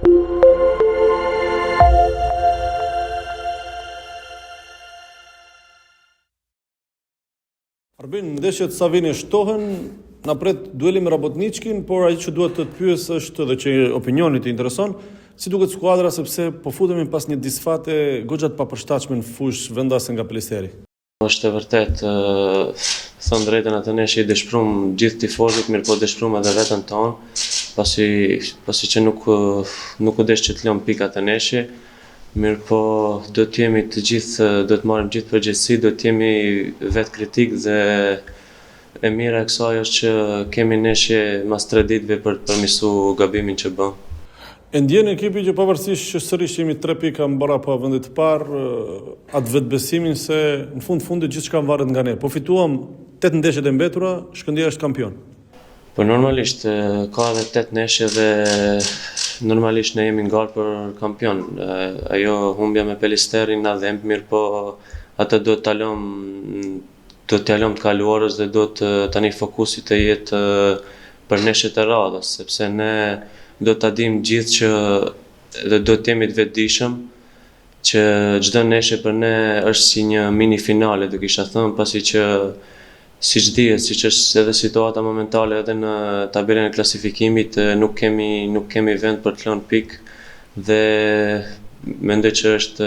Arbin, ndeshjet sa vini shtohen, na pret dueli me Rabotničkin, por ai që duhet të të pyes është dhe që opinioni të intereson, si duket skuadra sepse po futemi pas një disfate goxha të papërshtatshme në fushë vendase nga Pelisteri. Është e vërtet, thënë drejtën atë neshi i dëshpërum gjithë tifozët, mirë po dëshpërum edhe veten tonë, pasi që nuk u desh që të lëm pikat e neshi, mirë po do të jemi të gjithë, do të marrim gjithë përgjegjësi, do të jemi vetë kritik dhe e mira e kësaj është që kemi neshje mas 3 ditëve për të përmirësu gabimin që bëm. E ndjen ekipi që pavarësisht që sërish jemi 3 pika mbara pa vendit të parë, atë vetbesimin se në fundi gjithçka varet nga ne. Po fituam 8 ndeshjet e mbetura, Shkëndija është kampion. Po normalisht ka edhe 8 ndeshje dhe normalisht ne jemi ngarë për kampion. Ajo humbja me Pelisterin na dhemb, mirë po atë do të jalom të kaluarës dhe do të tani fokusi të jetë për ndeshjet e radhës, sepse ne do të dim gjithë që dhe do të jemi të vetëdijshëm që çdo ndeshje për ne është si një mini finale, do kisha thënë, pasi që siç dihet, siç është edhe situata momentale edhe në tabelën e klasifikimit, nuk kemi vend për të lënë pikë dhe mendoj që është,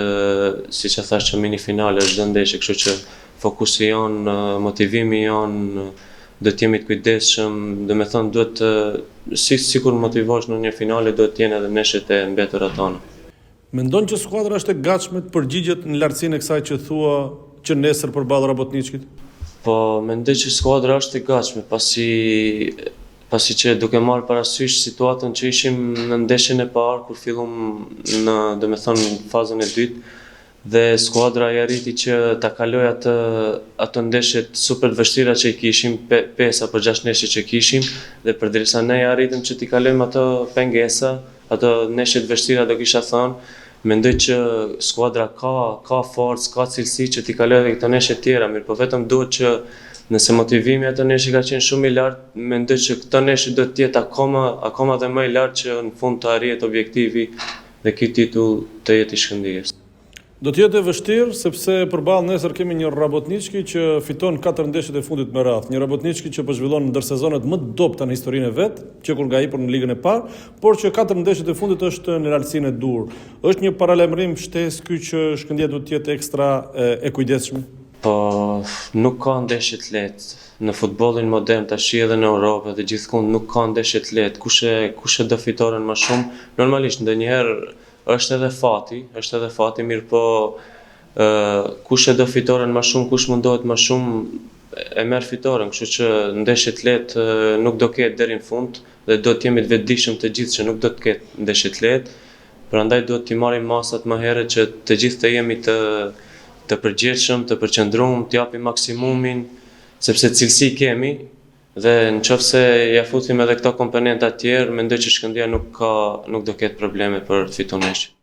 siç e thash, që mini finale është çdo ndeshje, kështu që fokusi jon, motivimi jon, do të jemi të kujdesshëm, do me thënë duhet sikur motivosh në një finale do të jenë edhe ndeshjet e mbetura tona. Mendon që skuadra është e gatshme të përgjigjet në lartësinë e kësaj që thua që nesër përballë Rabotničkit? Po mendoj që skuadra është e gatshme, pasi që duke marrë parasysh situatën që ishim në ndeshjen e parë kur fillum në, do me thënë, fazën e dytë, dhe skuadra i arriti që ta kaloj ato ndeshjet super të vështira që i kishim, 5 apo 6 ndeshje që kishim, dhe përderisa ne arritëm që t'i kalojmë ato pengesa, ato ndeshje të vështira, do kisha thënë, mendoj që skuadra ka forcë, ka cilësi që t'i kaloj edhe këto ndeshje tjera, mirë po vetëm duhet që nëse motivimi ato ndeshje ka qenë shumë i lartë, mendoj që këto ndeshje do të jetë akoma dhe më i lartë që në fund të arrihet objektivi dhe ky titull të jetë i Shkëndijës. Do të jetë e vështirë sepse përballë nesër kemi një Rabotnički që fiton 4 ndeshjet e fundit me radhë. Një Rabotnički që po zhvillon ndërsezonet më të dobta në historinë e vet, që kur ka hipur në ligën e parë, por që 4 ndeshjet e fundit është në lartësinë e dur. Është një paralajmërim shtesë ky që Shkëndija duhet të jetë ekstra e kujdesshme. Po nuk ka ndeshje të lehtë. Në futbollin modern tash edhe në Europë dhe gjithkund nuk ka ndeshje të lehtë. Kush e do fitoren më shumë, normalisht ndonjëherë është edhe fati, mirë po kush e do fitoren më shumë, kush mundohet më shumë e merr fitoren, kështu që ndeshje të lehtë nuk do ketë deri në fund dhe do të jemi të vetëdijshëm të gjithë që nuk do të ketë ndeshje të lehtë. Prandaj duhet t'i marrim masat më herët që të gjithë të jemi të përgjegjshëm, të përqendruar, të japim maksimumin, sepse cilësi kemi dhe nëse ja futim edhe këto komponenta të tjerë, mendoj që Shkëndija nuk do ketë probleme për të fituar ndeshje.